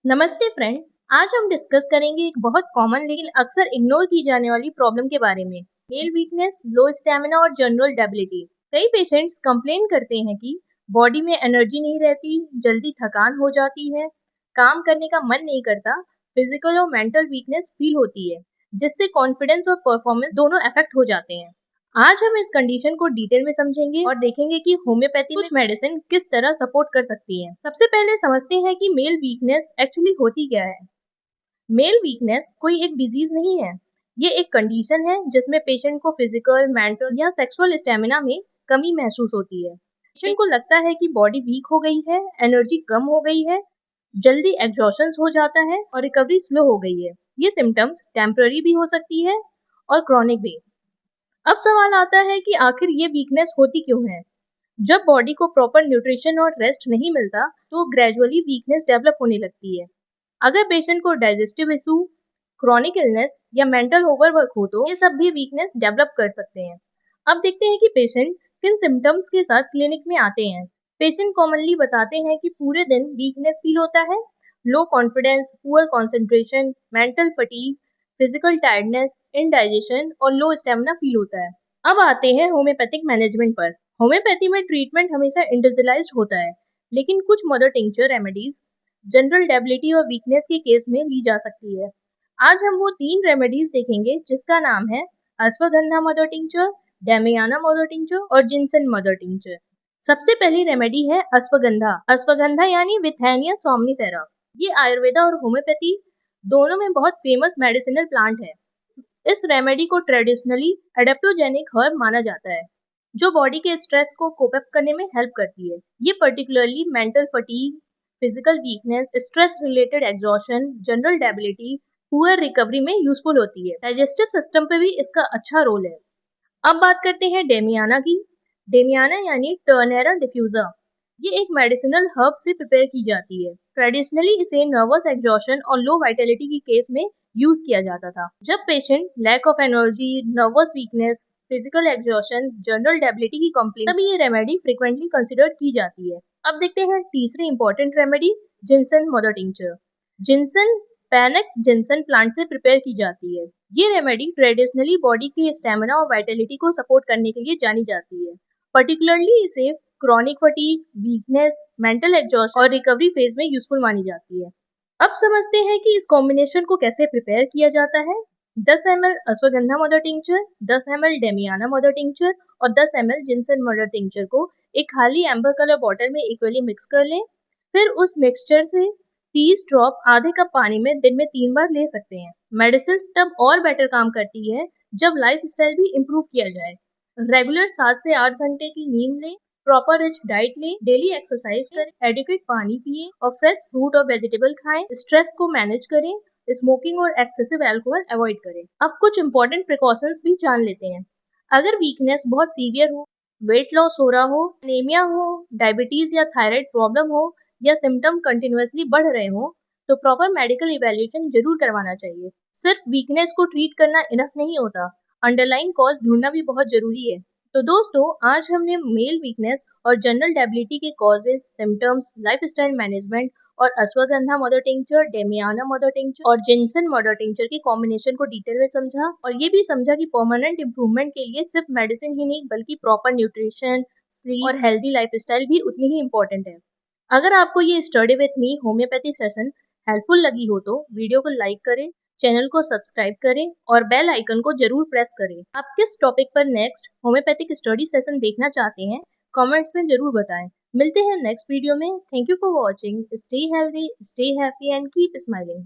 नमस्ते फ्रेंड। आज हम डिस्कस करेंगे एक बहुत कॉमन लेकिन अक्सर इग्नोर की जाने वाली प्रॉब्लम के बारे में, मेल वीकनेस, लो स्टैमिना और जनरल डेबिलिटी। कई पेशेंट्स कंप्लेन करते हैं कि बॉडी में एनर्जी नहीं रहती, जल्दी थकान हो जाती है, काम करने का मन नहीं करता, फिजिकल और मेंटल वीकनेस फील होती है, जिससे कॉन्फिडेंस और परफॉर्मेंस दोनों अफेक्ट हो जाते हैं। आज हम इस कंडीशन को डिटेल में समझेंगे और देखेंगे कि होम्योपैथी कुछ मेडिसिन किस तरह सपोर्ट कर सकती है। सबसे पहले समझते हैं कि मेल वीकनेस एक्चुअली होती क्या है। मेल वीकनेस कोई एक डिजीज नहीं है, ये एक कंडीशन है जिसमें पेशेंट को फिजिकल, मेंटल या सेक्सुअल स्टेमिना में कमी महसूस होती है। पेशेंट को लगता है कि बॉडी वीक हो गई है, एनर्जी कम हो गई है, जल्दी एग्जॉशन हो जाता है और रिकवरी स्लो हो गई है। ये सिम्टम्स टेम्पररी भी हो सकती है और क्रॉनिक भी। अब सवाल आता है कि आखिर ये वीकनेस होती क्यों है। जब बॉडी को प्रॉपर न्यूट्रिशन और रेस्ट नहीं मिलता तो ग्रेजुअली वीकनेस डेवलप होने लगती है। अगर पेशेंट को डाइजेस्टिव इशू, क्रॉनिक इलनेस या मेंटल ओवरवर्क हो तो ये सब भी वीकनेस डेवलप कर सकते हैं। अब देखते हैं कि पेशेंट किन सिम्टम्स के साथ क्लिनिक में आते हैं। पेशेंट कॉमनली बताते हैं कि पूरे दिन वीकनेस फील होता है, low confidence, poor concentration, mental fatigue, physical tiredness, indigestion और लो स्टेमिना फील होता है। अब आते हैं होम्योपैथिक मैनेजमेंट पर। होम्योपैथी में ट्रीटमेंट हमेशा इंडिविजुअलाइज्ड होता है, लेकिन कुछ mother tincture remedies general debility और वीकनेस के केस में ली जा सकती है। आज हम वो 3 रेमेडीज देखेंगे जिसका नाम है ashwagandha mother tincture, damiana mother tincture और जिनसन मदर टिंचर। सबसे पहली रेमेडी है अश्वगंधा। अश्वगंधा यानी विथेनिया सोमनिफेरा। ये आयुर्वेदा और होम्योपैथी दोनों में बहुत फेमस मेडिसिनल प्लांट है। इस रेमेडी को ट्रेडिशनली एडेप्टोजेनिक हर्ब माना जाता है, जो बॉडी के स्ट्रेस को कोप अप करने में हेल्प करती है। ये particularly mental fatigue, physical weakness, stress related exhaustion, general debility, poor recovery में यूजफुल होती है। डाइजेस्टिव सिस्टम पे भी इसका अच्छा रोल है। अब बात करते हैं डेमियाना की। डेमियाना यानी टर्नेरा डिफ्यूजर। ये एक मेडिसिनल हर्ब से प्रिपेयर की जाती है। ट्रेडिशनली इसे नर्वस एग्जॉशन और लो वाइटलिटी की केस में यूज किया जाता था। जब patient lack of energy, nervous weakness, physical exhaustion, general debility की कंप्लेंट, तभी ये रेमेडी फ्रिक्वेंटली कंसिडर्ड की जाती है। अब देखते हैं तीसरी important remedy, ginseng mother tincture. Ginseng panax ginseng plant से प्रिपेयर की जाती है। ये रेमेडी ट्रेडिशनली बॉडी की स्टेमिना और वाइटलिटी को सपोर्ट करने के लिए जानी जाती है। पर्टिकुलरली इसे chronic fatigue, weakness, mental exhaust और रिकवरी फेज में यूजफुल मानी जाती है। अब समझते हैं कि इस कॉम्बिनेशन को कैसे प्रिपेयर किया जाता है। 10 ml ashwagandha mother tincture, 10 ml damiana mother tincture और 10 ml जिनसन मदर टिंचर को एक खाली एम्बर कलर बॉटल में इक्वली मिक्स कर लें। फिर उस मिक्सचर से 30 ड्रॉप आधे कप पानी में दिन में 3 बार ले सकते हैं। मेडिसिन तब और बेटर काम करती है जब लाइफ स्टाइल भी इम्प्रूव किया जाए। रेगुलर 7 से 8 घंटे की नींद लें, प्रॉपर रिच डाइट लें, डेली एक्सरसाइज करें, एडिक्वेट पानी पिए और फ्रेश फ्रूट और वेजिटेबल खाएं, स्ट्रेस को मैनेज करें, स्मोकिंग और एक्सेसिव अल्कोहल अवॉइड करें। अब कुछ इंपॉर्टेंट प्रिकॉशंस भी जान लेते हैं। अगर वीकनेस बहुत सीवियर हो, वेट लॉस हो रहा हो, एनीमिया हो, डायबिटीज या थायराइड प्रॉब्लम हो या सिम्टम कंटिन्यूअसली बढ़ रहे हो तो प्रॉपर मेडिकल इवैल्यूएशन जरूर करवाना चाहिए। सिर्फ वीकनेस को ट्रीट करना इनफ नहीं होता, अंडरलाइन कॉज ढूंढना भी बहुत जरूरी है। तो दोस्तों, आज हमने मेल वीकनेस और जनरल डेबिलिटी के कॉजेज, सिम्टम्स, लाइफस्टाइल मैनेजमेंट और ashwagandha mother tincture, damiana mother tincture और जिनसन मदर टिंचर की कॉम्बिनेशन को डिटेल में समझा और ये भी समझा कि परमानेंट इंप्रूवमेंट के लिए सिर्फ मेडिसिन ही नहीं बल्कि प्रॉपर न्यूट्रिशन, स्लीप और हेल्दी लाइफस्टाइल भी उतनी ही इम्पोर्टेंट है। अगर आपको ये study with me homeopathy session helpful लगी हो तो वीडियो को लाइक करें, चैनल को सब्सक्राइब करें और बेल आइकन को जरूर प्रेस करें। आप किस टॉपिक पर नेक्स्ट होम्योपैथिक स्टडी सेशन देखना चाहते हैं कमेंट्स में जरूर बताएं। मिलते हैं नेक्स्ट वीडियो में। Thank you for watching. Stay healthy, stay happy and keep smiling.